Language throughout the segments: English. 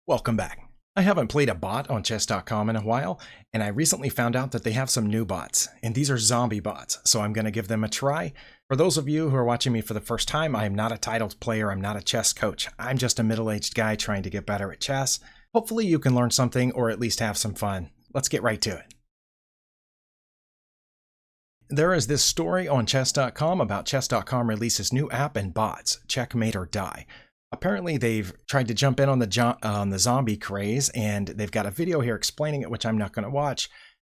Welcome back. I haven't played a bot on chess.com in a while, and I recently found out that they have some new bots, and these are zombie bots, so I'm going to give them a try. For those of you who are watching me for the first time, I am not a titled player, I'm not a chess coach. I'm just a middle-aged guy trying to get better at chess. Hopefully you can learn something or at least have some fun. Let's get right to it. There is this story on chess.com about chess.com releases new app and bots, Checkmate or Die. Apparently they've tried to jump in on the zombie craze, and they've got a video here explaining it, which I'm not going to watch.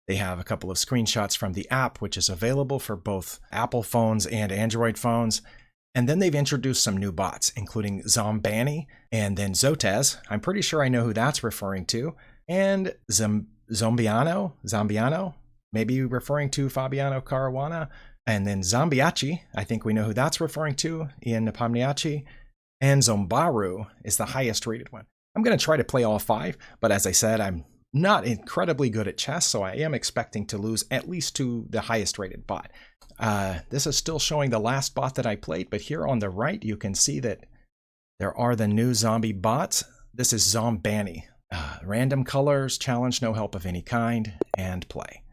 They have a couple of screenshots from the app, which is available for both Apple phones and Android phones. And then they've introduced some new bots, including Zombani and then Zotez. I'm pretty sure I know who that's referring to. And Zombiano, maybe referring to Fabiano Caruana. And then Zombiachi, I think we know who that's referring to, Ian Nepomniachtchi. And Zombaru is the highest rated one. I'm going to try to play all five, but as I said, I'm not incredibly good at chess, so I am expecting to lose at least to the highest rated bot. This is still showing the last bot that I played, but here on the right, you can see that there are the new zombie bots. This is Zombani. Random colors, challenge, no help of any kind, and play.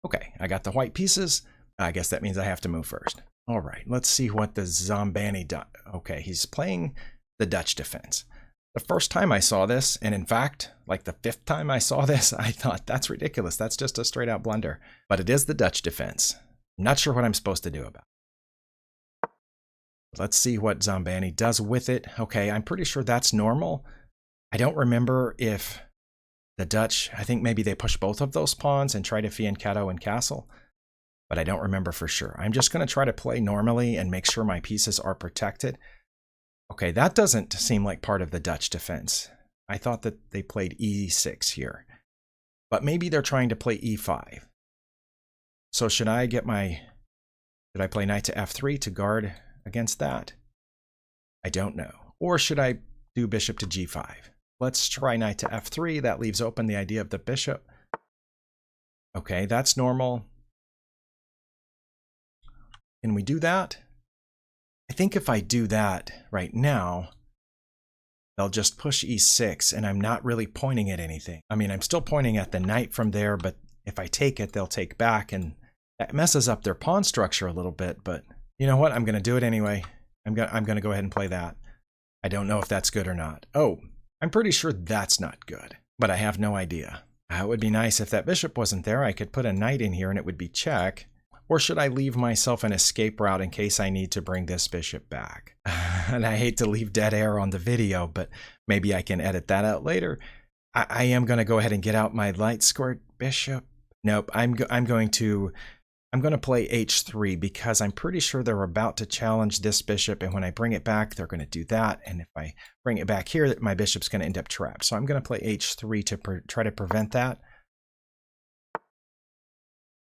Okay, I got the white pieces. I guess that means I have to move first. All right, let's see what the Zombani does. Okay, he's playing the Dutch defense. The first time I saw this, and in fact, like the fifth time I saw this, I thought, that's ridiculous. That's just a straight out blunder. But it is the Dutch defense. I'm not sure what I'm supposed to do about it. Let's see what Zombani does with it. Okay, I'm pretty sure that's normal. I don't remember if the Dutch, I think maybe they push both of those pawns and try to fianchetto and castle. But I don't remember for sure. I'm just going to try to play normally and make sure my pieces are protected. Okay, that doesn't seem like part of the Dutch defense. I thought that they played e6 here. But maybe they're trying to play e5. So should I play knight to f3 to guard against that? I don't know. Or should I do bishop to g5? Let's try knight to f3. That leaves open the idea of the bishop. Okay, that's normal. Can we do that? I think if I do that right now, they'll just push e6, and I'm not really pointing at anything. I mean, I'm still pointing at the knight from there, but if I take it, they'll take back, and that messes up their pawn structure a little bit, but you know what? I'm going to do it anyway. I'm going to go ahead and play that. I don't know if that's good or not. Oh, I'm pretty sure that's not good, but I have no idea. It would be nice if that bishop wasn't there. I could put a knight in here, and it would be check. Or should I leave myself an escape route in case I need to bring this bishop back? And I hate to leave dead air on the video, but maybe I can edit that out later. I am going to go ahead and get out my light squared bishop. Nope, I'm going to play h3 because I'm pretty sure they're about to challenge this bishop, and when I bring it back, they're going to do that. And if I bring it back here, my bishop's going to end up trapped. So I'm going to play h3 to try to prevent that.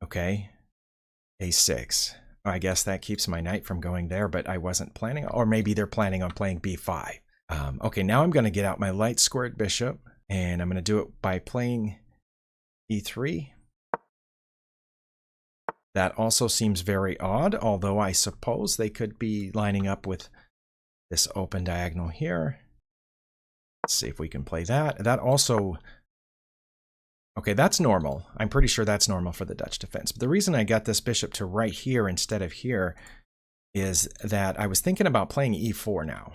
Okay. a6. I guess that keeps my knight from going there, but I wasn't planning, or maybe they're planning on playing b5. Okay, now I'm going to get out my light squared bishop, and I'm going to do it by playing e3. That also seems very odd, although I suppose they could be lining up with this open diagonal here. Let's see if we can play that. That also... Okay, that's normal. I'm pretty sure that's normal for the Dutch defense. But the reason I got this bishop to right here instead of here is that I was thinking about playing e4 now.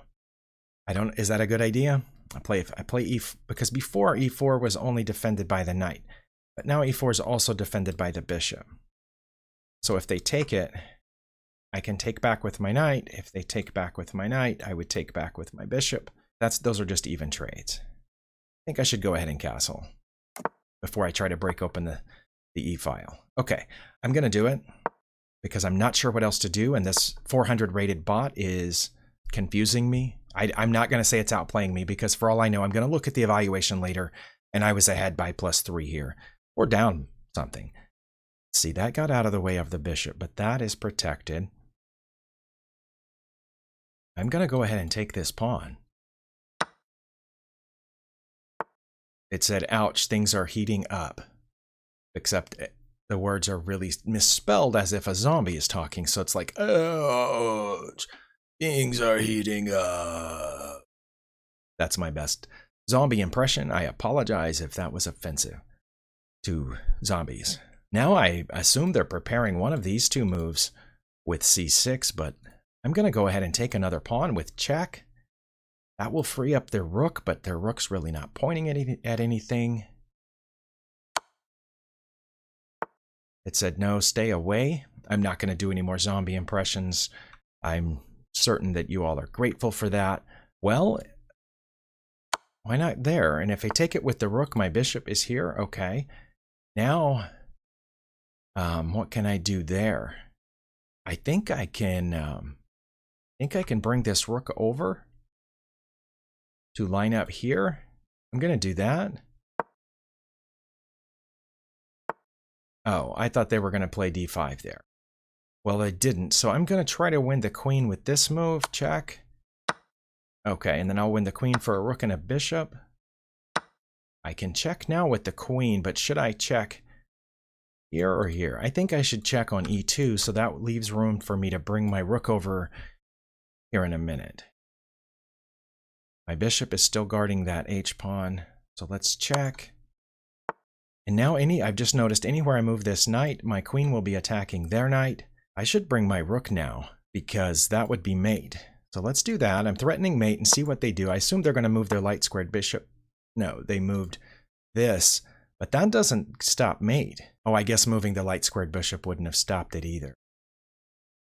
Is that a good idea? I play e4 because before e4 was only defended by the knight, but now e4 is also defended by the bishop. So if they take it, I can take back with my knight. If they take back with my knight, I would take back with my bishop. Those are just even trades. I think I should go ahead and castle before I try to break open the E file. Okay, I'm going to do it because I'm not sure what else to do, and this 400 rated bot is confusing me. I'm not going to say it's outplaying me because for all I know, I'm going to look at the evaluation later, and I was ahead by +3 here, or down something. See, that got out of the way of the bishop, but that is protected. I'm going to go ahead and take this pawn. It said, ouch, things are heating up. Except the words are really misspelled as if a zombie is talking. So it's like, ouch, things are heating up. That's my best zombie impression. I apologize if that was offensive to zombies. Now I assume they're preparing one of these two moves with c6, but I'm going to go ahead and take another pawn with check. That will free up their rook, but their rook's really not pointing at anything. It said, no, stay away. I'm not going to do any more zombie impressions. I'm certain that you all are grateful for that. Well, why not there? And if I take it with the rook, my bishop is here. Okay. Now, what can I do there? I think I can bring this rook over to line up here. I'm going to do that. Oh, I thought they were going to play d5 there. Well, they didn't, so I'm going to try to win the queen with this move, check. Okay, and then I'll win the queen for a rook and a bishop. I can check now with the queen, but should I check here or here? I think I should check on e2, so that leaves room for me to bring my rook over here in a minute. My bishop is still guarding that h-pawn, so let's check. And now I've just noticed anywhere I move this knight, my queen will be attacking their knight. I should bring my rook now, because that would be mate. So let's do that. I'm threatening mate and see what they do. I assume they're going to move their light squared bishop. No, they moved this, but that doesn't stop mate. Oh, I guess moving the light squared bishop wouldn't have stopped it either.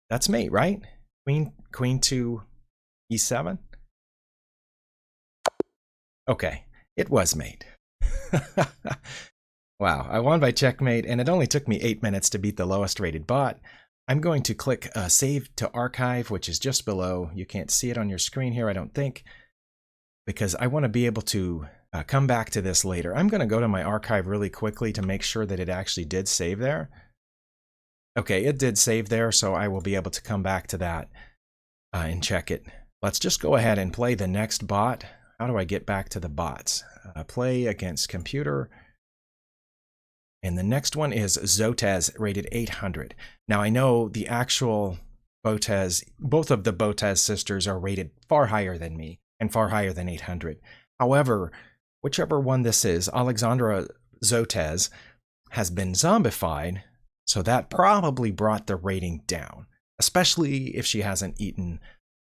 That's mate, right? Queen to e7? Okay, it was mate. Wow, I won by checkmate, and it only took me 8 minutes to beat the lowest rated bot. I'm going to click Save to Archive, which is just below. You can't see it on your screen here, I don't think, because I want to be able to come back to this later. I'm going to go to my archive really quickly to make sure that it actually did save there. Okay, it did save there, so I will be able to come back to that and check it. Let's just go ahead and play the next bot. How do I get back to the bots? Play against computer. And the next one is Zotez, rated 800. Now I know the actual Botez, both of the Botez sisters are rated far higher than me and far higher than 800. However, whichever one this is, Alexandra Zotez has been zombified, so that probably brought the rating down, especially if she hasn't eaten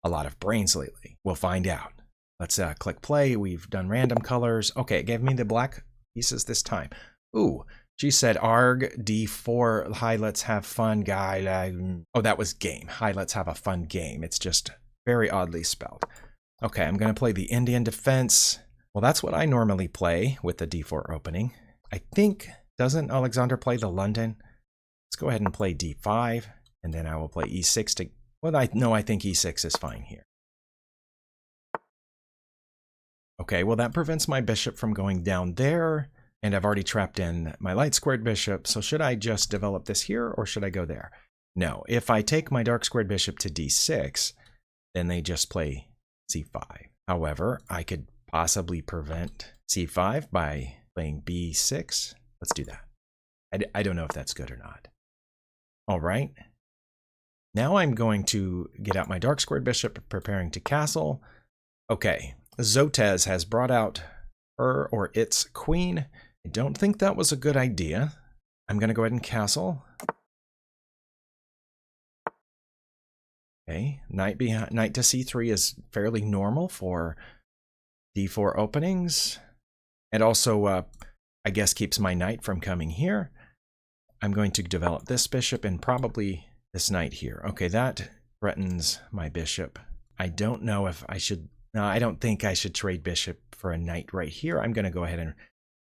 a lot of brains lately. We'll find out. Let's click play. We've done random colors. Okay, it gave me the black pieces this time. Ooh. She said, arg, d4, hi, let's have fun, guy. Oh, that was game. Hi, let's have a fun game. It's just very oddly spelled. Okay, I'm going to play the Indian defense. Well, that's what I normally play with the d4 opening. I think, doesn't Alexander play the London? Let's go ahead and play d5, and then I will play e6 to... Well, I think e6 is fine here. Okay, well, that prevents my bishop from going down there. And I've already trapped in my light squared bishop, so should I just develop this here, or should I go there? No, if I take my dark squared bishop to d6, then they just play c5. However, I could possibly prevent c5 by playing b6. Let's do that. I don't know if that's good or not. All right. Now I'm going to get out my dark squared bishop, preparing to castle. Okay, Zotez has brought out her or its queen. I don't think that was a good idea. I'm going to go ahead and castle. Okay, knight to c3 is fairly normal for d4 openings. It also, I guess, keeps my knight from coming here. I'm going to develop this bishop and probably this knight here. Okay, that threatens my bishop. I don't know if I should... No, I don't think I should trade bishop for a knight right here. I'm going to go ahead and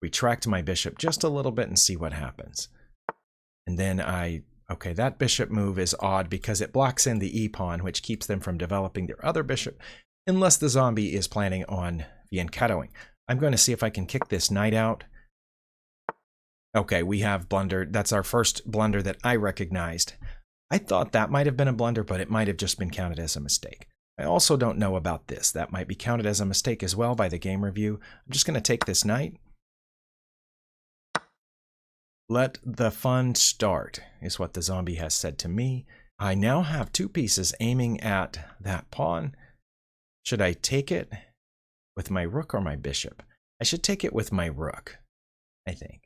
retract my bishop just a little bit and see what happens. And then okay, that bishop move is odd because it blocks in the e-pawn, which keeps them from developing their other bishop, unless the zombie is planning on fianchettoing. I'm going to see if I can kick this knight out. Okay, we have blundered. That's our first blunder that I recognized. I thought that might have been a blunder, but it might have just been counted as a mistake. I also don't know about this. That might be counted as a mistake as well by the game review. I'm just going to take this knight. Let the fun start, is what the zombie has said to me. I now have two pieces aiming at that pawn. Should I take it with my rook or my bishop? I should take it with my rook, I think.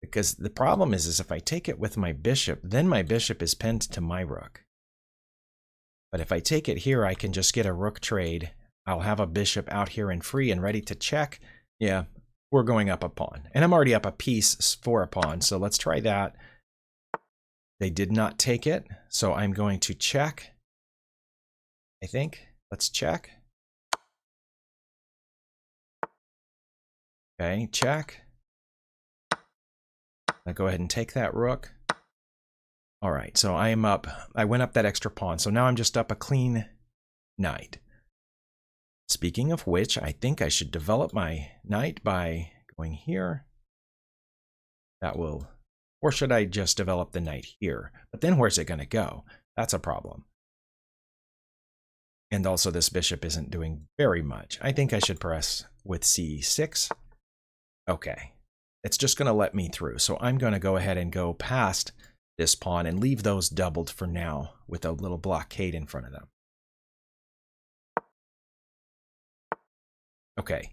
Because the problem is if I take it with my bishop, then my bishop is pinned to my rook. But if I take it here, I can just get a rook trade. I'll have a bishop out here and free and ready to check. Yeah, we're going up a pawn. And I'm already up a piece for a pawn, so let's try that. They did not take it, so I'm going to check, I think. Let's check. Okay, check. I'll go ahead and take that rook. All right, so I am up. I went up that extra pawn, so now I'm just up a clean knight. Speaking of which, I think I should develop my knight by going here. That will, or should I just develop the knight here? But then where's it going to go? That's a problem. And also this bishop isn't doing very much. I think I should press with c6. Okay. It's just going to let me through. So I'm going to go ahead and go past this pawn and leave those doubled for now with a little blockade in front of them. Okay.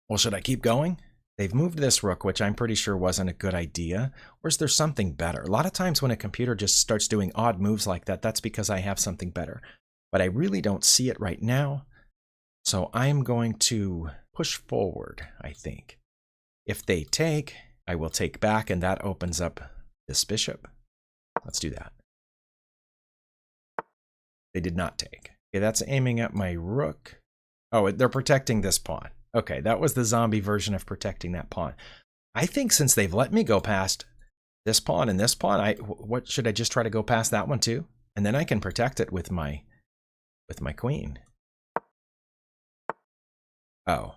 Well, should I keep going? They've moved this rook, which I'm pretty sure wasn't a good idea. Or is there something better? A lot of times when a computer just starts doing odd moves like that, that's because I have something better. But I really don't see it right now. So I'm going to push forward, I think. If they take, I will take back, and that opens up this bishop. Let's do that. They did not take. Okay, that's aiming at my rook. Oh, they're protecting this pawn. Okay, that was the zombie version of protecting that pawn. I think since they've let me go past this pawn and this pawn, what should I just try to go past that one too? And then I can protect it with my queen. Oh,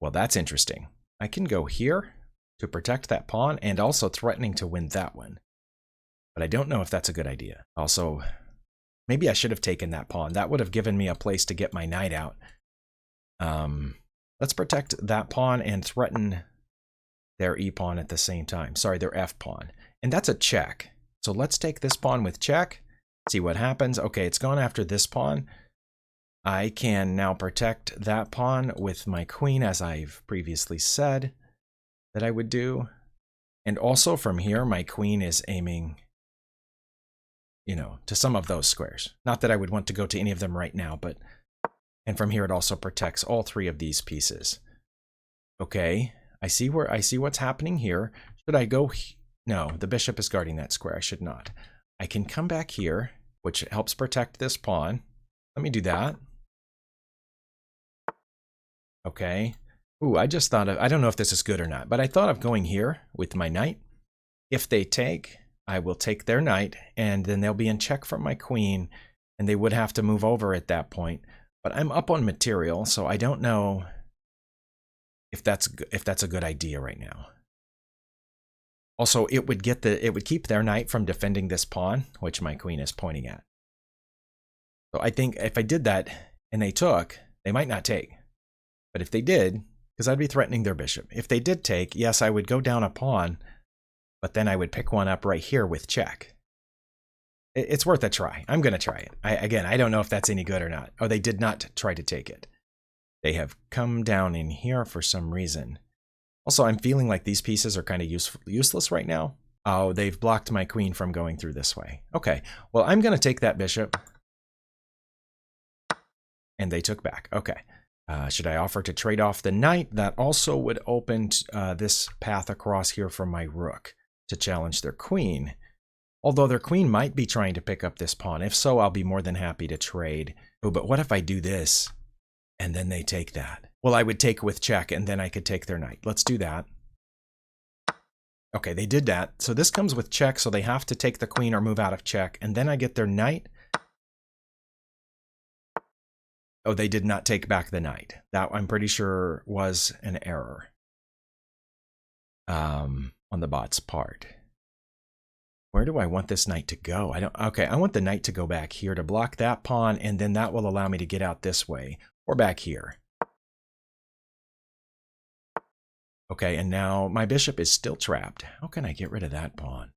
well, that's interesting. I can go here to protect that pawn and also threatening to win that one. But I don't know if that's a good idea. Also, maybe I should have taken that pawn. That would have given me a place to get my knight out. Let's protect that pawn and threaten their e-pawn at the same time. Sorry, their f-pawn. And that's a check. So let's take this pawn with check. See what happens. Okay, it's gone after this pawn. I can now protect that pawn with my queen, as I've previously said that I would do. And also from here, my queen is aiming, you know, to some of those squares. Not that I would want to go to any of them right now, but... And from here, it also protects all three of these pieces. Okay, I see what's happening here. Should I go? No, the bishop is guarding that square. I should not. I can come back here, which helps protect this pawn. Let me do that. Okay. Ooh, I just thought of, I don't know if this is good or not, but I thought of going here with my knight. If they take, I will take their knight, and then they'll be in check from my queen, and they would have to move over at that point. But I'm up on material, so I don't know if that's a good idea right now. Also, it would keep their knight from defending this pawn, which my queen is pointing at. So I think if I did that and they took, they might not take. But if they did, because I'd be threatening their bishop. If they did take, yes, I would go down a pawn, but then I would pick one up right here with check. It's worth a try. I'm going to try it. Again, I don't know if that's any good or not. Oh, they did not try to take it. They have come down in here for some reason. Also, I'm feeling like these pieces are kind of useless right now. Oh, they've blocked my queen from going through this way. Okay, well, I'm going to take that bishop. And they took back. Okay. Should I offer to trade off the knight? That also would open this path across here for my rook to challenge their queen. Although their queen might be trying to pick up this pawn. If so, I'll be more than happy to trade. Oh, but what if I do this and then they take that? Well, I would take with check and then I could take their knight. Let's do that. Okay, they did that. So this comes with check, so they have to take the queen or move out of check. And then I get their knight. Oh, they did not take back the knight. That, I'm pretty sure, was an error on the bot's part. Where do I want this knight to go? Okay, I want the knight to go back here to block that pawn, and then that will allow me to get out this way, or back here. Okay, and now my bishop is still trapped. How can I get rid of that pawn?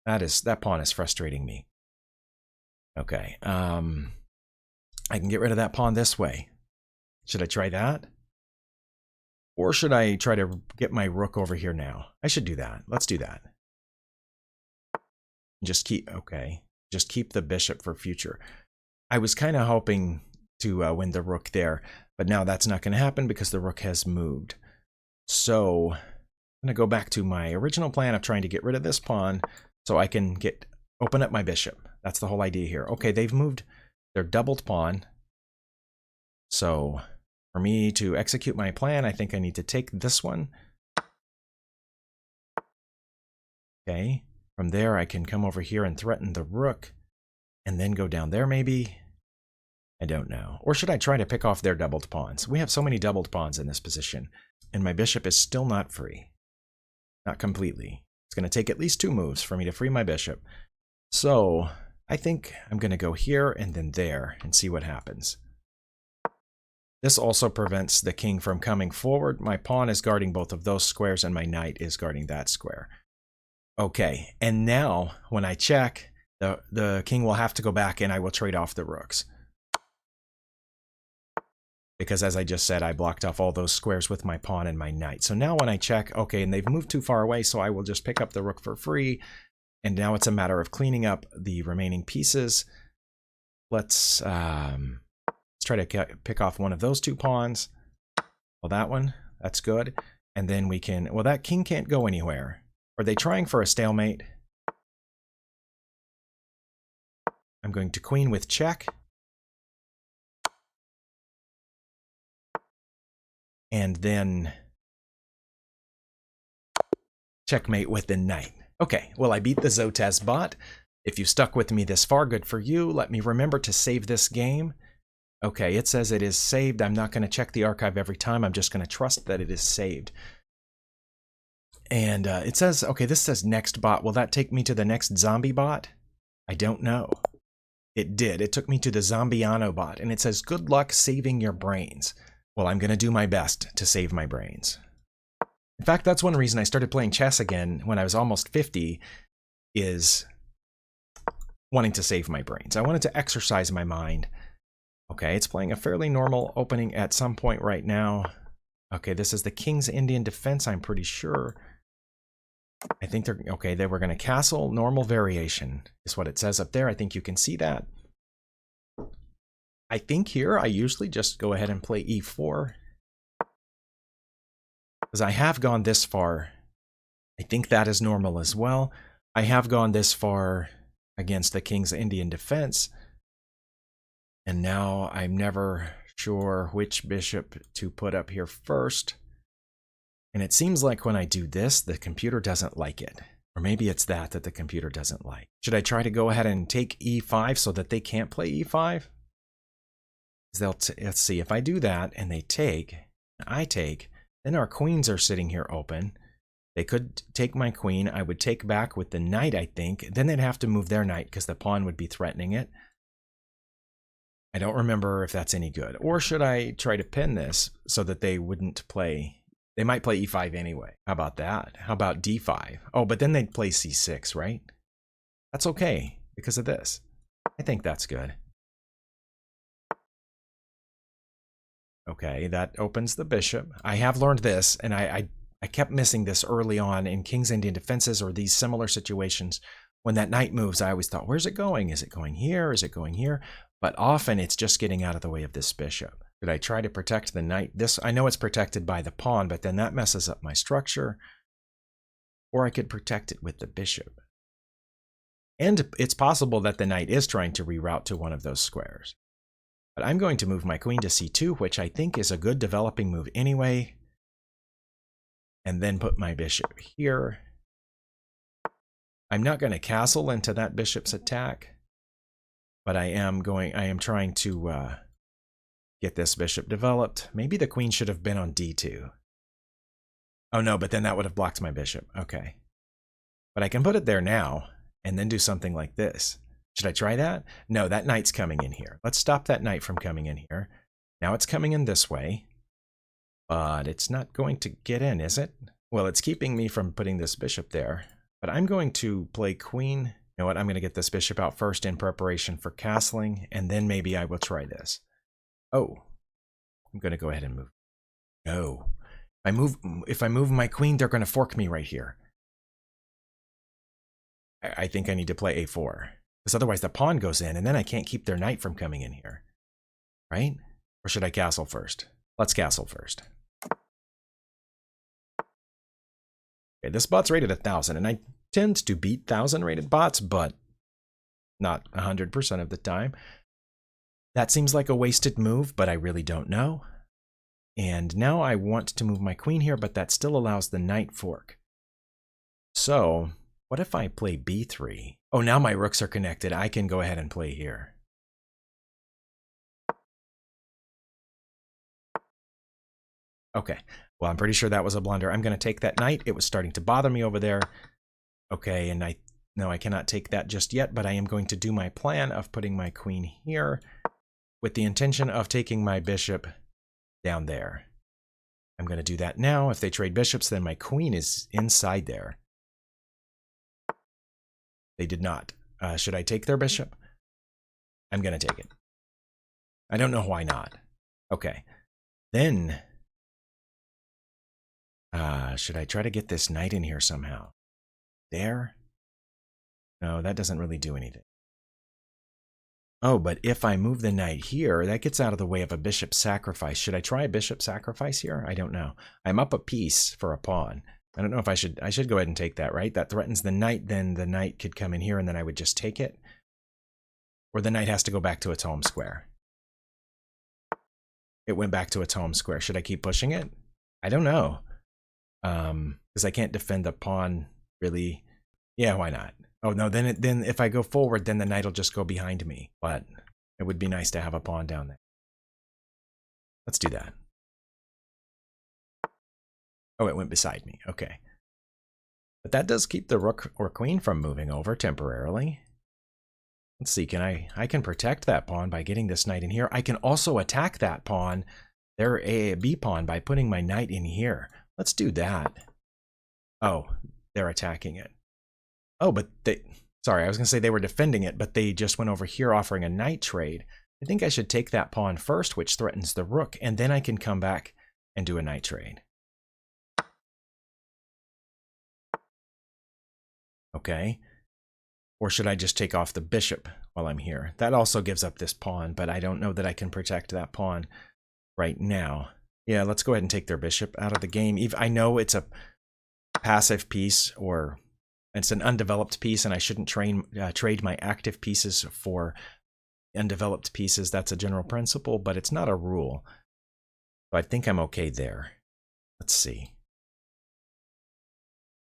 That pawn is frustrating me. Okay, I can get rid of that pawn this way. Should I try that? Or should I try to get my rook over here now? I should do that. Let's do that. Just keep, okay. Just keep the bishop for future. I was kind of hoping to win the rook there, but now that's not going to happen because the rook has moved. So I'm going to go back to my original plan of trying to get rid of this pawn so I can open up my bishop. That's the whole idea here. Okay, they've moved their doubled pawn. So for me to execute my plan, I think I need to take this one. Okay, from there I can come over here and threaten the rook and then go down there maybe. I don't know. Or should I try to pick off their doubled pawns? We have so many doubled pawns in this position, and my bishop is still not free. Not completely. It's going to take at least 2 moves for me to free my bishop. So I think I'm going to go here and then there and see what happens. This also prevents the king from coming forward. My pawn is guarding both of those squares, and my knight is guarding that square. Okay, and now when I check, the king will have to go back and I will trade off the rooks. Because as I just said, I blocked off all those squares with my pawn and my knight. So now when I check, okay, and they've moved too far away, so I will just pick up the rook for free. And now it's a matter of cleaning up the remaining pieces. Let's try to pick off one of those 2 pawns. Well, that one, that's good. And then we can, well, that king can't go anywhere. Are they trying for a stalemate? I'm going to queen with check. And then checkmate with the knight. Okay, well, I beat the Zotez bot. If you stuck with me this far, good for you. Let me remember to save this game. Okay, it says it is saved. I'm not going to check the archive every time. I'm just going to trust that it is saved. And it says, okay, this says next bot. Will that take me to the next zombie bot? I don't know. It did. It took me to the Zombiano bot, and it says, good luck saving your brains. Well, I'm going to do my best to save my brains. In fact, that's one reason I started playing chess again when I was almost 50, is wanting to save my brains. I wanted to exercise my mind. Okay, it's playing a fairly normal opening at some point right now. Okay, this is the King's Indian Defense, I'm pretty sure. I think they're, okay, they were going to castle. Normal variation is what it says up there. I think you can see that. I think here I usually just go ahead and play e4. Because I have gone this far. I think that is normal as well. I have gone this far against the King's Indian Defense. And now I'm never sure which bishop to put up here first. And it seems like when I do this, the computer doesn't like it. Or maybe it's that the computer doesn't like. Should I try to go ahead and take e5 so that they can't play e5? Let's see, if I do that and they take, I take, then our queens are sitting here open. They could take my queen. I would take back with the knight, I think. Then they'd have to move their knight because the pawn would be threatening it. I don't remember if that's any good. Or should I try to pin this so that they wouldn't play? They might play e5 anyway. How about that? How about d5? Oh, but then they'd play c6, right? That's okay because of this. I think that's good. Okay, that opens the bishop. I have learned this, and I kept missing this early on in King's Indian Defenses or these similar situations. When that knight moves, I always thought, where's it going? Is it going here? Is it going here? But often it's just getting out of the way of this bishop. Should I try to protect the knight? This, I know it's protected by the pawn, but then that messes up my structure. Or I could protect it with the bishop. And it's possible that the knight is trying to reroute to one of those squares. But I'm going to move my queen to c2, which I think is a good developing move anyway. And then put my bishop here. I'm not going to castle into that bishop's attack. But I am trying to get this bishop developed. Maybe the queen should have been on d2. Oh no, but then that would have blocked my bishop. Okay. But I can put it there now and then do something like this. Should I try that? No, that knight's coming in here. Let's stop that knight from coming in here. Now it's coming in this way. But it's not going to get in, is it? Well, it's keeping me from putting this bishop there. But I'm going to play queen. You know what? I'm going to get this bishop out first in preparation for castling. And then maybe I will try this. Oh. I'm going to go ahead and move. No. If I move my queen, they're going to fork me right here. I think I need to play a4. Because otherwise the pawn goes in, and then I can't keep their knight from coming in here. Right? Or should I castle first? Let's castle first. Okay, this bot's rated 1,000, and I tend to beat 1,000 rated bots, but not 100% of the time. That seems like a wasted move, but I really don't know. And now I want to move my queen here, but that still allows the knight fork. So, what if I play b3? Oh, now my rooks are connected. I can go ahead and play here. Okay, well, I'm pretty sure that was a blunder. I'm going to take that knight. It was starting to bother me over there. Okay, and no, I cannot take that just yet, but I am going to do my plan of putting my queen here with the intention of taking my bishop down there. I'm going to do that now. If they trade bishops, then my queen is inside there. They did not. Should I take their bishop? I'm going to take it. I don't know why not. Okay. Then, should I try to get this knight in here somehow? There? No, that doesn't really do anything. Oh, but if I move the knight here, that gets out of the way of a bishop sacrifice. Should I try a bishop sacrifice here? I don't know. I'm up a piece for a pawn. I don't know if I should go ahead and take that, right? That threatens the knight, then the knight could come in here and then I would just take it. Or the knight has to go back to its home square. It went back to its home square. Should I keep pushing it? I don't know. Because I can't defend the pawn, really. Yeah, why not? Oh, no, then if I go forward, then the knight will just go behind me. But it would be nice to have a pawn down there. Let's do that. Oh, it went beside me. Okay. But that does keep the rook or queen from moving over temporarily. Let's see, I can protect that pawn by getting this knight in here. I can also attack that pawn, their A B pawn, by putting my knight in here. Let's do that. Oh, they're attacking it. Oh, but sorry, I was going to say they were defending it, but they just went over here offering a knight trade. I think I should take that pawn first, which threatens the rook, and then I can come back and do a knight trade. Okay. Or should I just take off the bishop while I'm here? That also gives up this pawn, but I don't know that I can protect that pawn right now. Yeah, let's go ahead and take their bishop out of the game. I know it's a passive piece, or it's an undeveloped piece, and I shouldn't trade my active pieces for undeveloped pieces. That's a general principle, but it's not a rule. So I think I'm okay there. Let's see.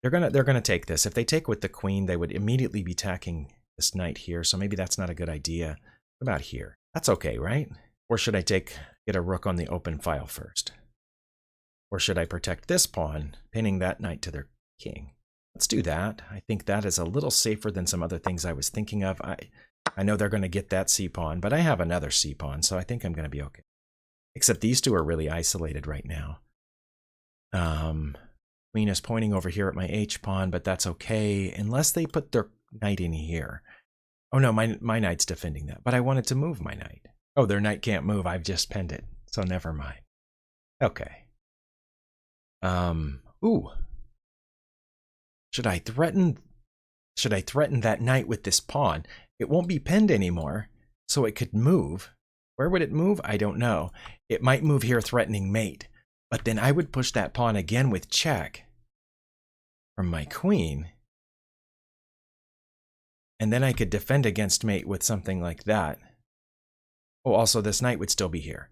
They're gonna take this. If they take with the queen, they would immediately be attacking this knight here, so maybe that's not a good idea. What about here? That's okay, right? Or should I get a rook on the open file first? Or should I protect this pawn, pinning that knight to their king? Let's do that. I think that is a little safer than some other things I was thinking of. I know they're going to get that c-pawn, but I have another c-pawn, so I think I'm going to be okay. Except these two are really isolated right now. Queen is pointing over here at my h-pawn, but that's okay, unless they put their knight in here. Oh no, my knight's defending that, but I wanted to move my knight. Oh, their knight can't move. I've just pinned it, so never mind. Okay. Ooh. Should I threaten that knight with this pawn? It won't be pinned anymore, so it could move. Where would it move? I don't know. It might move here threatening mate, but then I would push that pawn again with check from my queen. And then I could defend against mate with something like that. Oh, also this knight would still be here.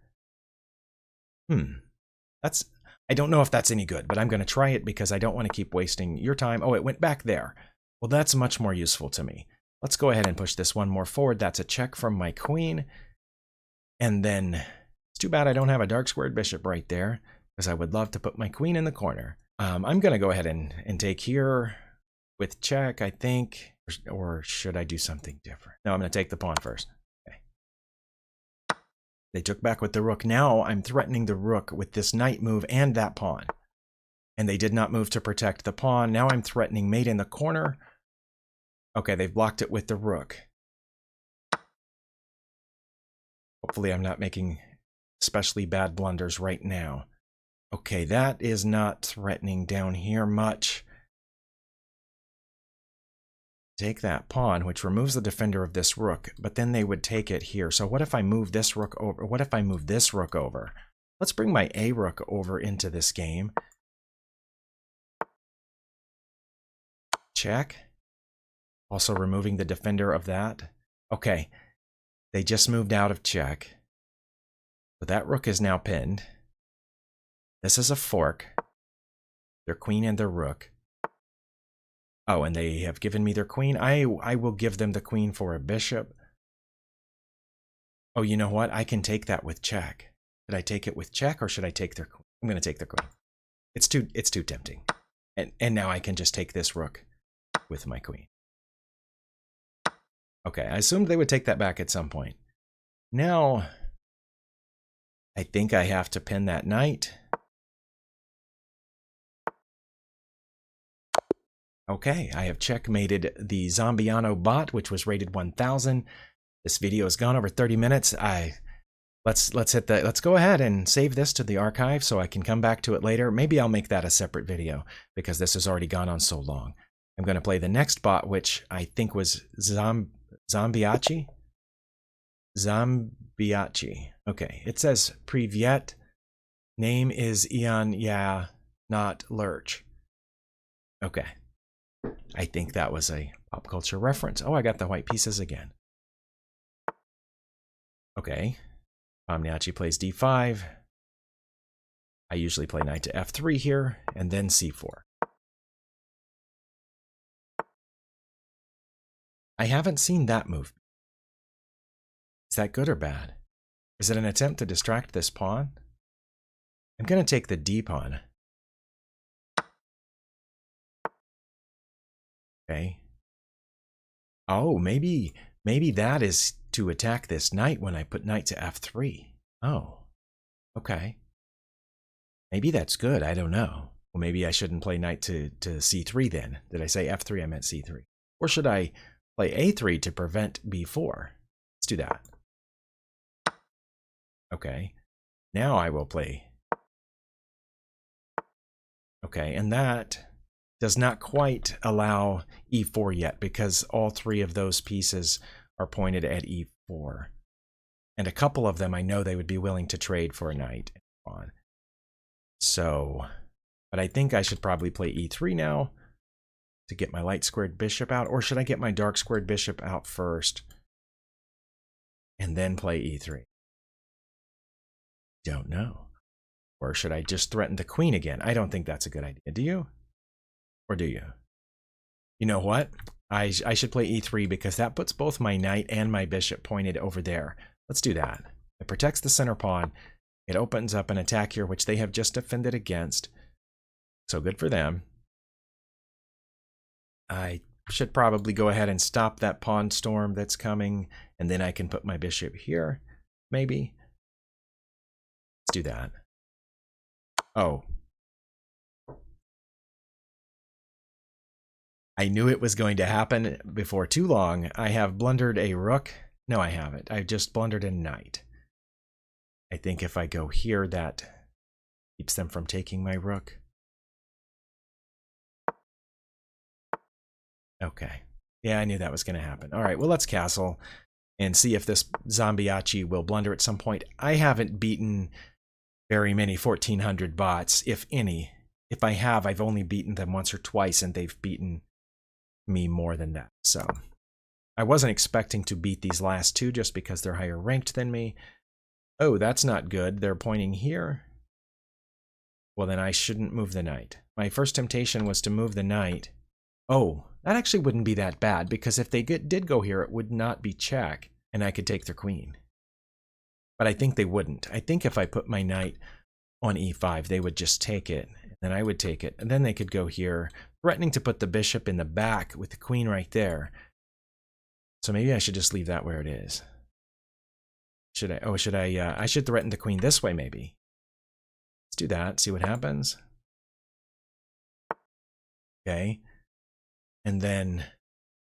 I don't know if that's any good, but I'm going to try it because I don't want to keep wasting your time. Oh, it went back there. Well, that's much more useful to me. Let's go ahead and push this one more forward. That's a check from my queen. And then, it's too bad I don't have a dark squared bishop right there, because I would love to put my queen in the corner. I'm going to go ahead and take here with check, I think. Or should I do something different? No, I'm going to take the pawn first. They took back with the rook. Now I'm threatening the rook with this knight move and that pawn. And they did not move to protect the pawn. Now I'm threatening mate in the corner. Okay, they've blocked it with the rook. Hopefully I'm not making especially bad blunders right now. Okay, that is not threatening down here much. Take that pawn, which removes the defender of this rook, but then they would take it here. So what if I move this rook over? What if I move this rook over? Let's bring my A rook over into this game. Check. Also removing the defender of that. Okay, they just moved out of check. So that rook is now pinned. This is a fork. Their queen and their rook. Oh, and they have given me their queen. I will give them the queen for a bishop. Oh, you know what? I can take that with check. Should I take it with check or should I take their queen? I'm going to take their queen. It's too tempting. And now I can just take this rook with my queen. Okay, I assumed they would take that back at some point. Now, I think I have to pin that knight. Okay, I have checkmated the Zombiano bot, which was rated 1000. This video has gone over 30 minutes. Let's go ahead and save this to the archive so I can come back to it later. Maybe I'll make that a separate video because this has already gone on so long. I'm going to play the next bot, which I think was Zombiachi. Okay, it says Privyet. Name is Ian Ya, not Lurch. Okay. I think that was a pop culture reference. Oh, I got the white pieces again. Okay. Pomniachi plays d5. I usually play knight to f3 here, and then c4. I haven't seen that move. Is that good or bad? Is it an attempt to distract this pawn? I'm going to take the d pawn. Okay. Oh, maybe that is to attack this knight when I put knight to f3. Oh, okay. Maybe that's good. I don't know. Well, maybe I shouldn't play knight to c3 then. Did I say f3? I meant c3. Or should I play a3 to prevent b4? Let's do that. Okay. Now I will play. Okay, and that does not quite allow e4 yet because all three of those pieces are pointed at e4. And a couple of them I know they would be willing to trade for a knight and pawn. So, but I think I should probably play e3 now to get my light squared bishop out. Or should I get my dark squared bishop out first and then play e3? Don't know. Or should I just threaten the queen again? I don't think that's a good idea. Do you? Or do you? You know what? I should play e3 because that puts both my knight and my bishop pointed over there. Let's do that. It protects the center pawn. It opens up an attack here, which they have just defended against. So good for them. I should probably go ahead and stop that pawn storm that's coming, and then I can put my bishop here, maybe. Let's do that. Oh. I knew it was going to happen before too long. I have blundered a rook. No, I haven't. I just blundered a knight. I think if I go here, that keeps them from taking my rook. Okay. Yeah, I knew that was going to happen. All right, well, let's castle and see if this Zombiachi will blunder at some point. I haven't beaten very many 1400 bots, if any. If I have, I've only beaten them once or twice, and they've beaten me more than that. So I wasn't expecting to beat these last two just because they're higher ranked than me. Oh, that's not good. They're pointing here. Well, then I shouldn't move the knight. My first temptation was to move the knight. Oh, that actually wouldn't be that bad because if they did go here, it would not be check and I could take their queen. But I think they wouldn't. I think if I put my knight on e5, they would just take it. Then I would take it. And then they could go here, threatening to put the bishop in the back with the queen right there. So maybe I should just leave that where it is. Should I? Oh, should I? I should threaten the queen this way, maybe. Let's do that. See what happens. Okay. And then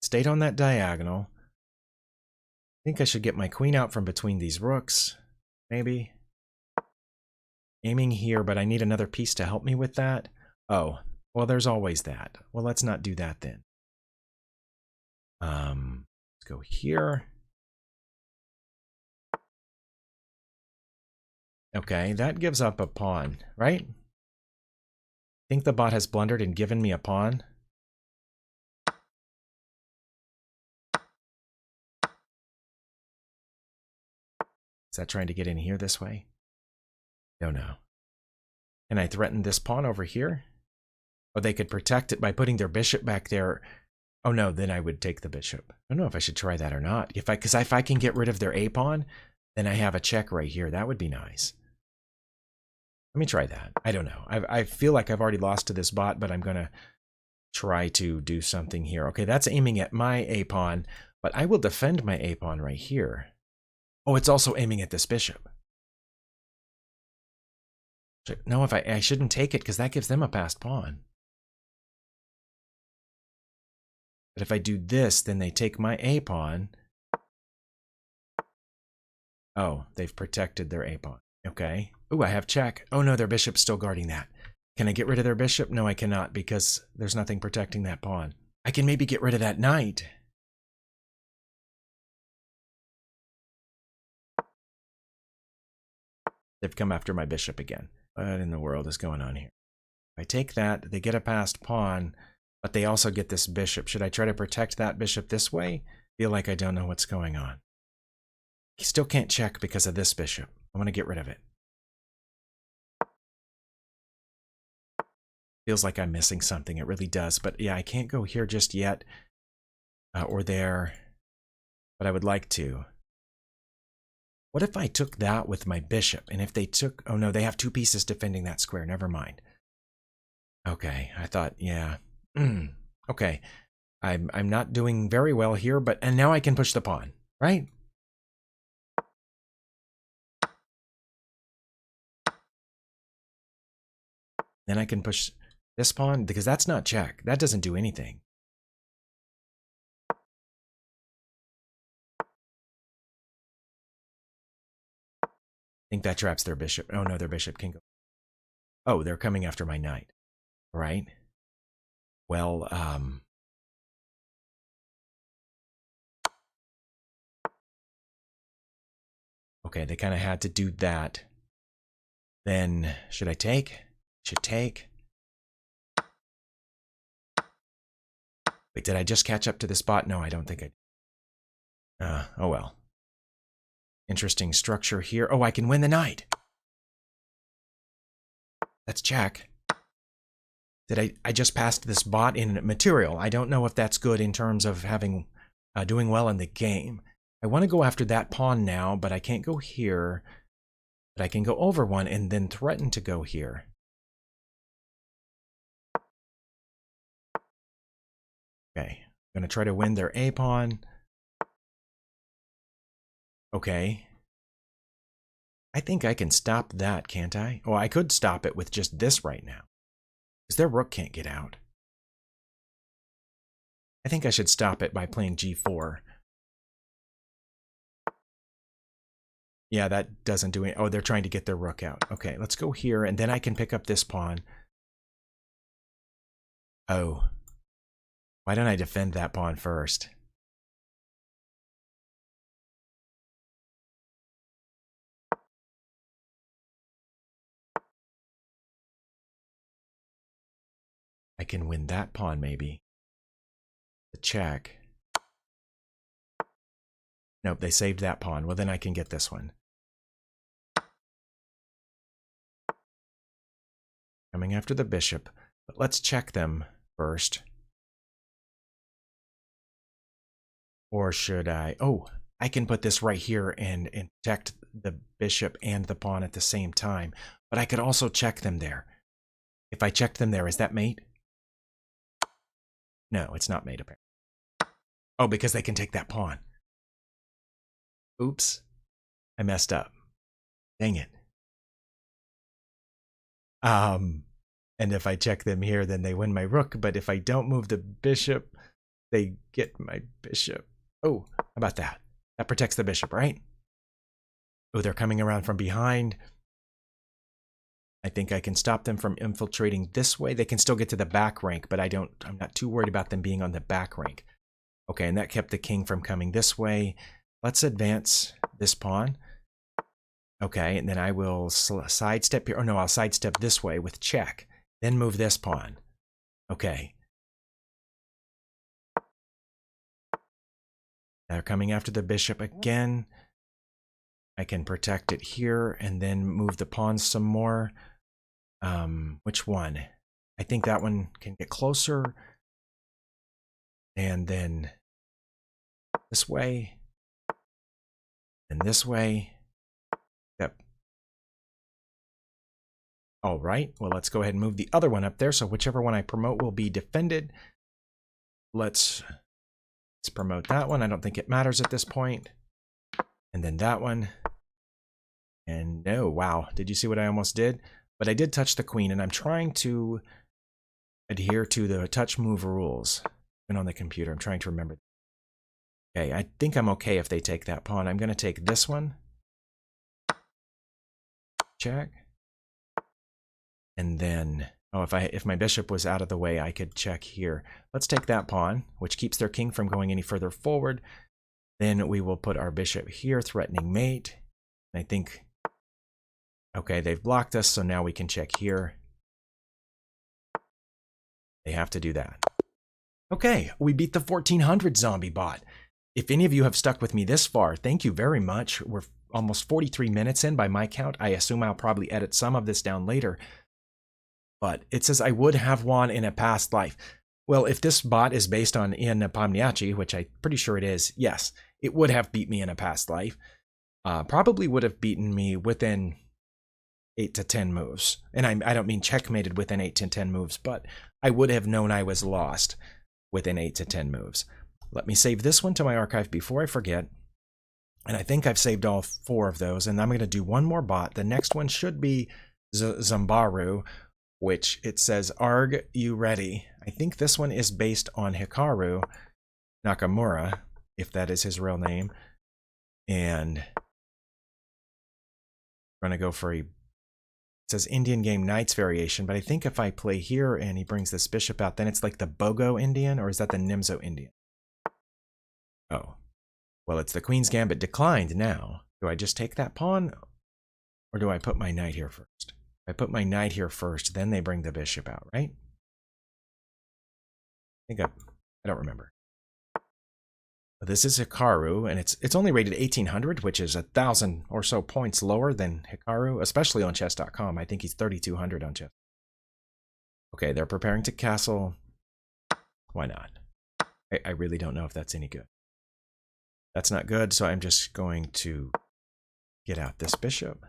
stayed on that diagonal. I think I should get my queen out from between these rooks. Maybe. aiming here, but I need another piece to help me with that. Oh, well, there's always that. Well, let's not do that then. Let's go here. Okay, that gives up a pawn, right? I think the bot has blundered and given me a pawn. Is that trying to get in here this way? Don't know. And I threaten this pawn over here? Or they could protect it by putting their bishop back there. Oh no, then I would take the bishop. I don't know if I should try that or not. Because if I can get rid of their a pawn, then I have a check right here. That would be nice. Let me try that. I don't know. I feel like I've already lost to this bot, but I'm going to try to do something here. Okay, that's aiming at my a pawn, but I will defend my a pawn right here. Oh, it's also aiming at this bishop. No, if I shouldn't take it because that gives them a passed pawn. But if I do this, then they take my a pawn. Oh, they've protected their a pawn. Okay. Ooh, I have check. Oh no, their bishop's still guarding that. Can I get rid of their bishop? No, I cannot because there's nothing protecting that pawn. I can maybe get rid of that knight. They've come after my bishop again. What in the world is going on here? If I take that, they get a passed pawn, but they also get this bishop. Should I try to protect that bishop this way? Feel like I don't know what's going on. He still can't check because of this bishop. I want to get rid of it. Feels like I'm missing something. It really does. But yeah, I can't go here just yet. Or there. But I would like to. What if I took that with my bishop? And if they took... Oh no, they have two pieces defending that square. Never mind. Okay, I thought, yeah. Okay. I'm not doing very well here, but... And now I can push the pawn, right? Then I can push this pawn, because that's not check. That doesn't do anything. I think that traps their bishop. Oh no, their bishop can go. Oh, they're coming after my knight. Right? Well, okay, they kind of had to do that. Then, should I take? Should take. Wait, did I just catch up to the spot? No, I don't think I did. Oh well. Interesting structure here. Oh, I can win the knight. That's check. Did I just passed this bot in material. I don't know if that's good in terms of having doing well in the game. I want to go after that pawn now, but I can't go here. But I can go over one and then threaten to go here. Okay, I'm going to try to win their a pawn. Okay. I think I can stop that, can't I? Oh, I could stop it with just this right now. Because their rook can't get out. I think I should stop it by playing g4. Yeah, that doesn't do it. Oh, they're trying to get their rook out. Okay, let's go here, and then I can pick up this pawn. Oh. Why don't I defend that pawn first? I can win that pawn, maybe. The check. Nope, they saved that pawn. Well, then I can get this one. Coming after the bishop. But let's check them first. Or should I... Oh, I can put this right here and protect the bishop and the pawn at the same time. But I could also check them there. If I checked them there, is that mate? No, it's not mate, apparently. Oh, because they can take that pawn. Oops. I messed up. Dang it. And if I check them here, then they win my rook. But if I don't move the bishop, they get my bishop. Oh, how about that? That protects the bishop, right? Oh, they're coming around from behind. I think I can stop them from infiltrating this way. They can still get to the back rank, but I'm not too worried about them being on the back rank. Okay, and that kept the king from coming this way. Let's advance this pawn. Okay, and then I will sidestep here. Oh no, I'll sidestep this way with check. Then move this pawn. Okay. They're coming after the bishop again. I can protect it here and then move the pawns some more. Which one? I think that one can get closer. And then this way. And this way. Yep. All right. Well, let's go ahead and move the other one up there. So whichever one I promote will be defended. Let's promote that one. I don't think it matters at this point. And then that one. And no, wow. Did you see what I almost did? But I did touch the queen, and I'm trying to adhere to the touch move rules. Even on the computer, I'm trying to remember. Okay, I think I'm okay if they take that pawn. I'm going to take this one. Check. And then, oh, if my bishop was out of the way, I could check here. Let's take that pawn, which keeps their king from going any further forward. Then we will put our bishop here, threatening mate. And I think, okay, they've blocked us, so now we can check here. They have to do that. Okay, we beat the 1400 zombie bot. If any of you have stuck with me this far, thank you very much. We're almost 43 minutes in by my count. I assume I'll probably edit some of this down later. But it says I would have won in a past life. Well, if this bot is based on Ian Nepomniachtchi, which I'm pretty sure it is, yes, it would have beat me in a past life. Probably would have beaten me within 8 to 10 moves. And I don't mean checkmated within 8 to 10 moves, but I would have known I was lost within 8 to 10 moves. Let me save this one to my archive before I forget. And I think I've saved all 4 of those. And I'm going to do one more bot. The next one should be Zambaru, which it says, Arg, you ready? I think this one is based on Hikaru Nakamura, if that is his real name. And I'm going to go for it says Indian Game Knights variation, but I think if I play here and he brings this bishop out, then it's like the Bogo Indian, or is that the Nimzo Indian? Oh, well, it's the Queen's Gambit declined now. Do I just take that pawn, or do I put my knight here first? If I put my knight here first, then they bring the bishop out, right? I don't remember. But this is Hikaru, and it's only rated 1800, which is 1,000 or so points lower than Hikaru, especially on chess.com. I think he's 3,200 on chess. Okay, they're preparing to castle. Why not? I really don't know if that's any good. That's not good, so I'm just going to get out this bishop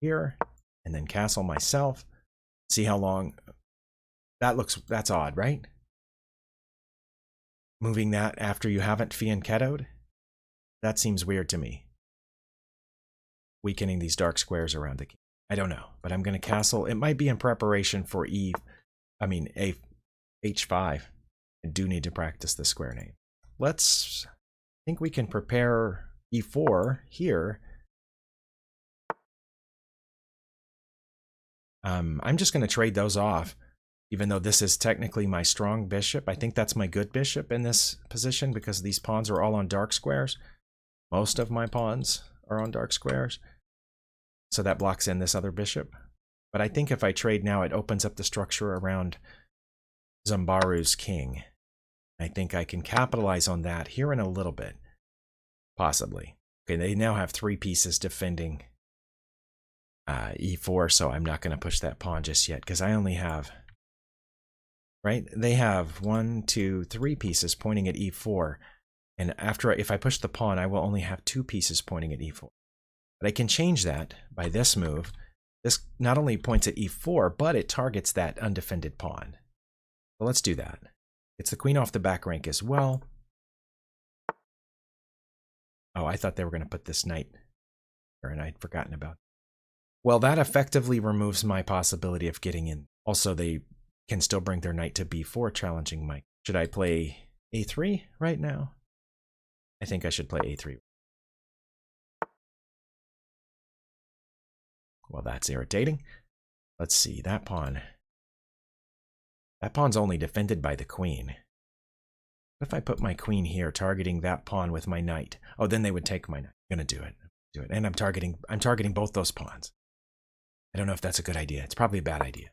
here and then castle myself. See how long that's odd, right? Moving that after you haven't fianchettoed? That seems weird to me. Weakening these dark squares around the king. I don't know, but I'm going to castle. It might be in preparation for H5. I do need to practice the square name. I think we can prepare E4 here. I'm just going to trade those off. Even though this is technically my strong bishop, I think that's my good bishop in this position because these pawns are all on dark squares. Most of my pawns are on dark squares. So that blocks in this other bishop. But I think if I trade now, it opens up the structure around Zambaru's king. I think I can capitalize on that here in a little bit. Possibly. Okay, they now have 3 pieces defending E4, so I'm not going to push that pawn just yet because I only have... Right? They have 1, 2, 3 pieces pointing at E4. And if I push the pawn, I will only have 2 pieces pointing at E4. But I can change that by this move. This not only points at E4, but it targets that undefended pawn. So let's do that. It's the queen off the back rank as well. Oh, I thought they were going to put this knight there, and I'd forgotten about it. Well, that effectively removes my possibility of getting in. Also, they can still bring their knight to B4, challenging my... Should I play A3 right now? I think I should play A3. Well, that's irritating. Let's see, that pawn. That pawn's only defended by the queen. What if I put my queen here, targeting that pawn with my knight? Oh, then they would take my knight. I'm gonna do it. And I'm targeting both those pawns. I don't know if that's a good idea. It's probably a bad idea.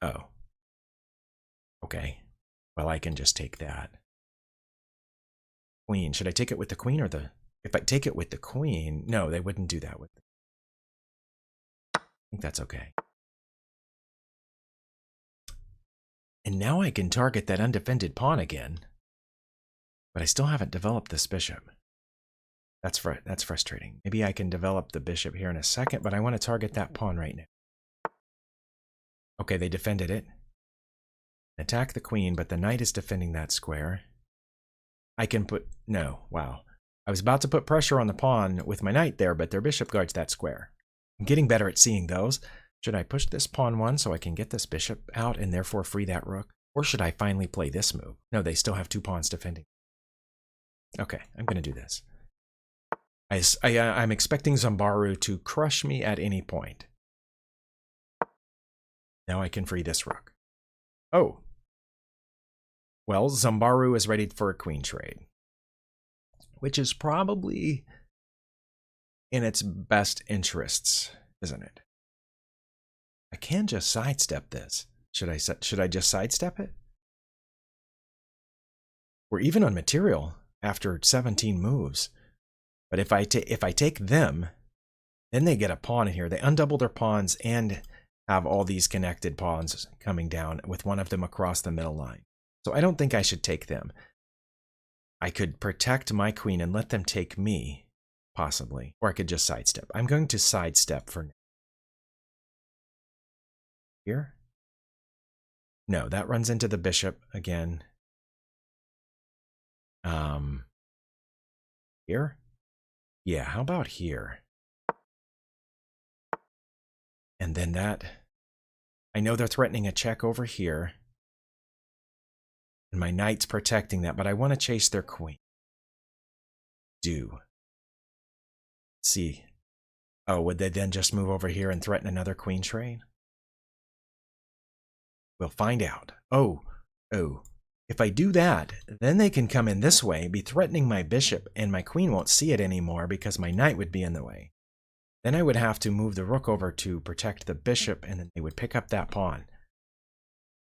Oh. Okay. Well, I can just take that. Queen. Should I take it with the queen or the... If I take it with the queen... No, they wouldn't do that with it. I think that's okay. And now I can target that undefended pawn again. But I still haven't developed this bishop. That's frustrating. Maybe I can develop the bishop here in a second, but I want to target that pawn right now. Okay, they defended it. Attack the queen, but the knight is defending that square. I can put... No, wow. I was about to put pressure on the pawn with my knight there, but their bishop guards that square. I'm getting better at seeing those. Should I push this pawn one so I can get this bishop out and therefore free that rook? Or should I finally play this move? No, they still have two pawns defending. Okay, I'm going to do this. I'm expecting Zombaru to crush me at any point. Now I can free this rook. Oh. Well, Zombaru is ready for a queen trade, which is probably in its best interests, isn't it? I can just sidestep this. Should I just sidestep it? We're even on material after 17 moves. But if I take them, then they get a pawn in here. They undouble their pawns and have all these connected pawns coming down with one of them across the middle line. So I don't think I should take them. I could protect my queen and let them take me, possibly. Or I could just sidestep. I'm going to sidestep for now. Here? No, that runs into the bishop again. Here? Yeah, how about here? And then that... I know they're threatening a check over here. And my knight's protecting that, but I want to chase their queen. Let's see. Oh, would they then just move over here and threaten another queen trade? We'll find out. Oh. If I do that, then they can come in this way, be threatening my bishop, and my queen won't see it anymore because my knight would be in the way. Then I would have to move the rook over to protect the bishop, and then they would pick up that pawn.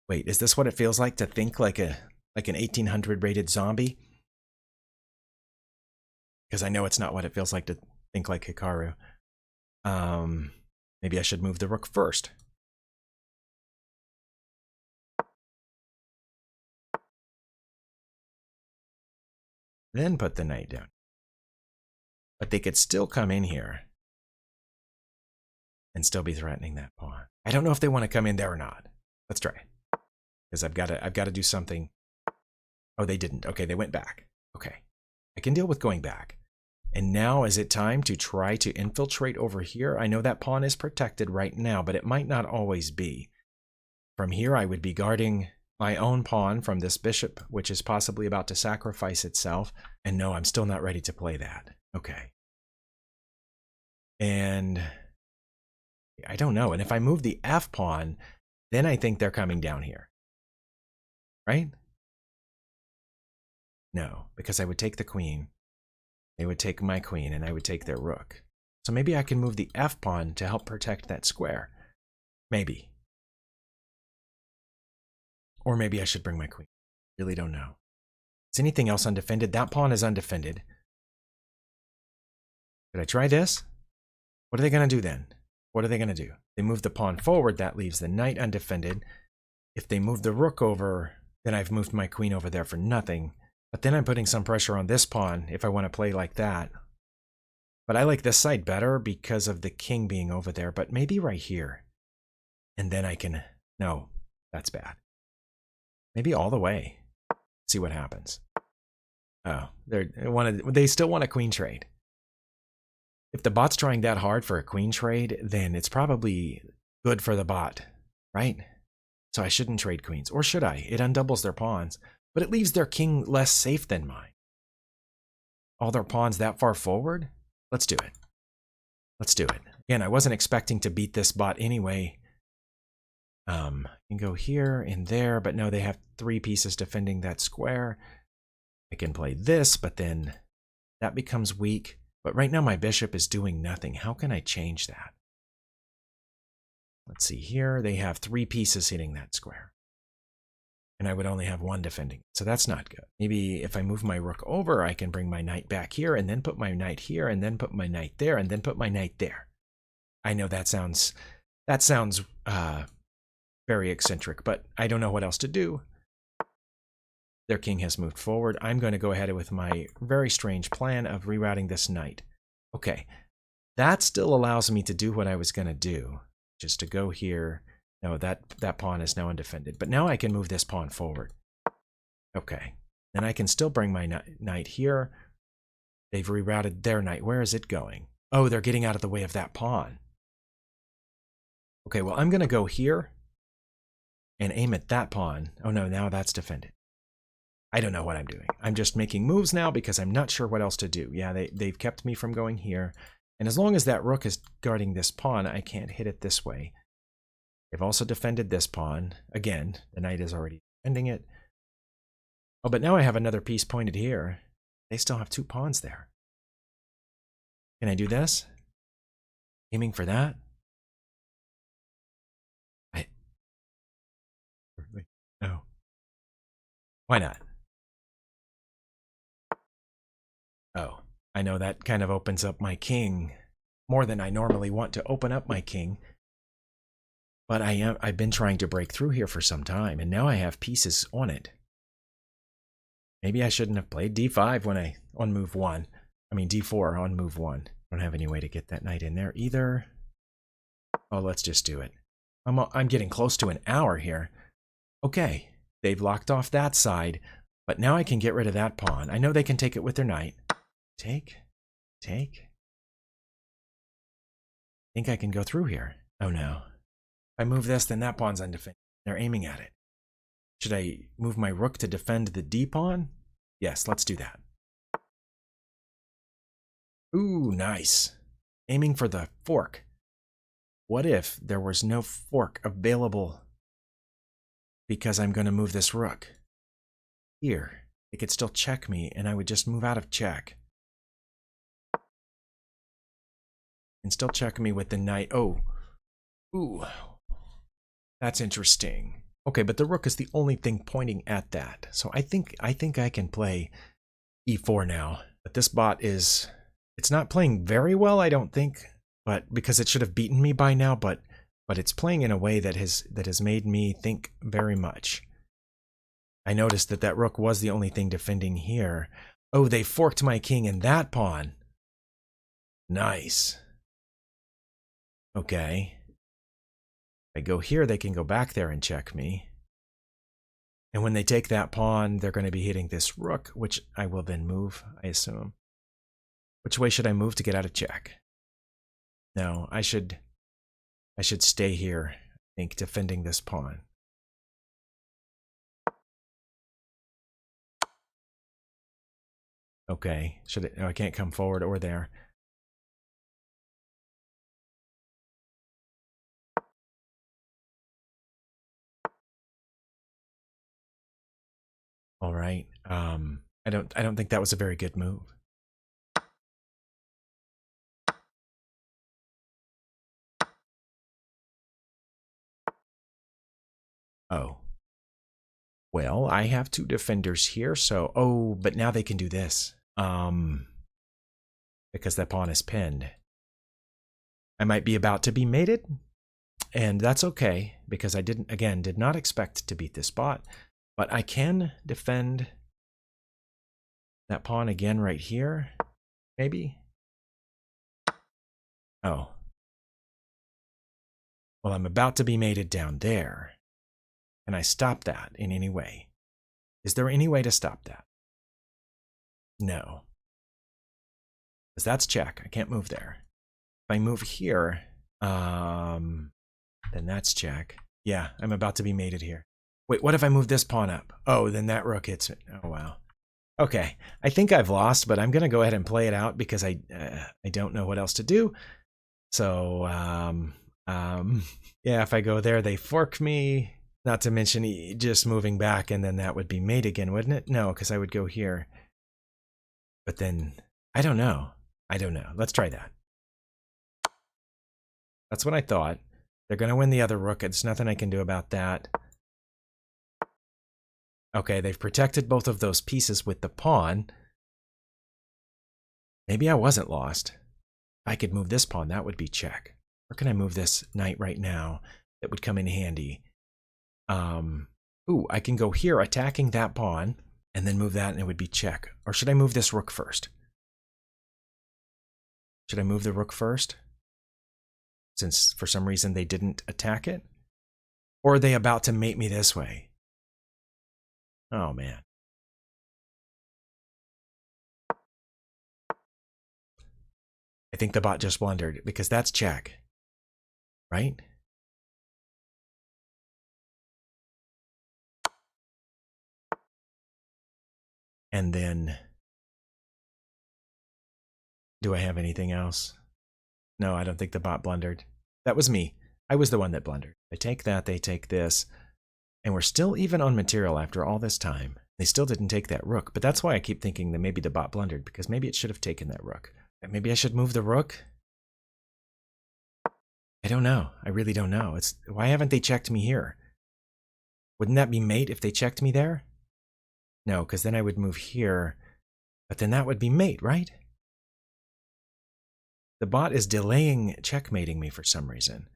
Wait, is this what it feels like to think like an 1800 rated zombie? Because I know it's not what it feels like to think like Hikaru. Maybe I should move the rook first. Then put the knight down. But they could still come in here and still be threatening that pawn. I don't know if they want to come in there or not. Let's try. Because I've got to do something. Oh, they didn't. Okay, they went back. Okay. I can deal with going back. And now is it time to try to infiltrate over here? I know that pawn is protected right now, but it might not always be. From here, I would be guarding my own pawn from this bishop, which is possibly about to sacrifice itself. And no, I'm still not ready to play that. Okay. And I don't know. And if I move the F pawn, then I think they're coming down here. Right? No, because I would take the queen. They would take my queen, and I would take their rook. So maybe I can move the F pawn to help protect that square. Maybe. Or maybe I should bring my queen. Really don't know. Is anything else undefended? That pawn is undefended. Should I try this? What are they going to do then? What are they going to do? They move the pawn forward. That leaves the knight undefended. If they move the rook over, then I've moved my queen over there for nothing. But then I'm putting some pressure on this pawn if I want to play like that. But I like this side better because of the king being over there. But maybe right here. And then I can... No, that's bad. Maybe all the way. See what happens. Oh, they still want a queen trade. If the bot's trying that hard for a queen trade, then it's probably good for the bot, right? So I shouldn't trade queens. Or should I? It undoubles their pawns, but it leaves their king less safe than mine. All their pawns that far forward? Let's do it. Let's do it. Again, I wasn't expecting to beat this bot anyway. I can go here and there, but no, they have 3 pieces defending that square. I can play this, but then that becomes weak. But right now my bishop is doing nothing. How can I change that? Let's see here. They have 3 pieces hitting that square. And I would only have 1 defending. So that's not good. Maybe if I move my rook over, I can bring my knight back here and then put my knight here and then put my knight there and then put my knight there. I know that sounds very eccentric, but I don't know what else to do. Their king has moved forward. I'm going to go ahead with my very strange plan of rerouting this knight. Okay, that still allows me to do what I was going to do, just to go here. No, that pawn is now undefended, but now I can move this pawn forward. Okay, then I can still bring my knight here. They've rerouted their knight. Where is it going? Oh, they're getting out of the way of that pawn. Okay, well, I'm going to go here and aim at that pawn. Oh no, now that's defended. I don't know what I'm doing. I'm just making moves now because I'm not sure what else to do. Yeah, they've kept me from going here. And as long as that rook is guarding this pawn, I can't hit it this way. They've also defended this pawn. Again, the knight is already defending it. Oh, but now I have another piece pointed here. They still have 2 pawns there. Can I do this? Aiming for that? No. Why not? Oh, I know that kind of opens up my king more than I normally want to open up my king. But I've been trying to break through here for some time, and now I have pieces on it. Maybe I shouldn't have played d5 on move 1. I mean d4 on move 1. I don't have any way to get that knight in there either. Oh, let's just do it. I'm getting close to an hour here. Okay, they've locked off that side, but now I can get rid of that pawn. I know they can take it with their knight. Take. I think I can go through here. Oh no. If I move this, then that pawn's undefended. They're aiming at it. Should I move my rook to defend the d pawn? Yes, let's do that. Ooh, nice. Aiming for the fork. What if there was no fork available because I'm going to move this rook? Here, it could still check me, and I would just move out of check. And still check me with the knight. Oh, ooh, that's interesting. Okay, but the rook is the only thing pointing at that. So I think I can play e4 now. But this bot it's not playing very well, I don't think, but because it should have beaten me by now, but it's playing in a way that has made me think very much. I noticed that rook was the only thing defending here. Oh, they forked my king and that pawn. Nice. Okay. If I go here, they can go back there and check me. And when they take that pawn, they're going to be hitting this rook, which I will then move, I assume. Which way should I move to get out of check? No, I should stay here, I think, defending this pawn. Okay, no, I can't come forward or there. All right. I don't think that was a very good move. Oh. Well, I have 2 defenders here, so oh, but now they can do this. Because that pawn is pinned. I might be about to be mated, and that's okay because I did not expect to beat this bot. But I can defend that pawn again right here, maybe? Oh. Well, I'm about to be mated down there. Can I stop that in any way? Is there any way to stop that? No. Because that's check. I can't move there. If I move here, then that's check. Yeah, I'm about to be mated here. Wait, what if I move this pawn up? Oh, then that rook hits it. Oh, wow. Okay, I think I've lost, but I'm going to go ahead and play it out because I don't know what else to do. So, yeah, if I go there, they fork me. Not to mention just moving back, and then that would be mate again, wouldn't it? No, because I would go here. But then, I don't know. I don't know. Let's try that. That's what I thought. They're going to win the other rook. There's nothing I can do about that. Okay, they've protected both of those pieces with the pawn. Maybe I wasn't lost. If I could move this pawn, that would be check. Where can I move this knight right now that would come in handy? Ooh, I can go here attacking that pawn and then move that and it would be check. Or should I move this rook first? Should I move the rook first? Since for some reason they didn't attack it? Or are they about to mate me this way? Oh, man. I think the bot just blundered because that's check. Right? And then, do I have anything else? No, I don't think the bot blundered. That was me. I was the one that blundered. They take that, they take this, and we're still even on material after all this time. They still didn't take that rook, but that's why I keep thinking that maybe the bot blundered, because maybe it should have taken that rook. Maybe I should move the rook? I don't know. I really don't know. Why haven't they checked me here? Wouldn't that be mate if they checked me there? No, because then I would move here, but then that would be mate, right? The bot is delaying checkmating me for some reason.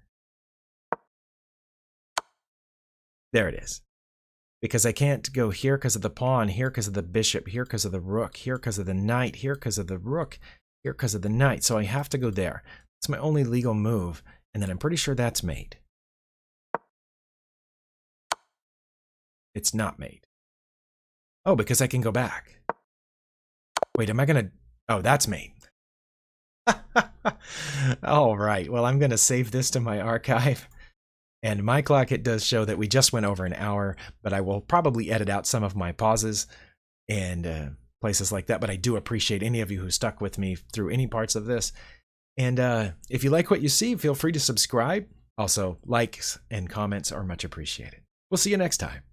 There it is. Because I can't go here because of the pawn, here because of the bishop, here because of the rook, here because of the knight, here because of the rook, here because of the knight. So I have to go there. It's my only legal move, and then I'm pretty sure that's mate. It's not mate. Oh, because I can go back. Wait, am I going to... Oh, that's mate. All right, well, I'm going to save this to my archive. And my clock, it does show that we just went over an hour, but I will probably edit out some of my pauses and places like that. But I do appreciate any of you who stuck with me through any parts of this. And if you like what you see, feel free to subscribe. Also, likes and comments are much appreciated. We'll see you next time.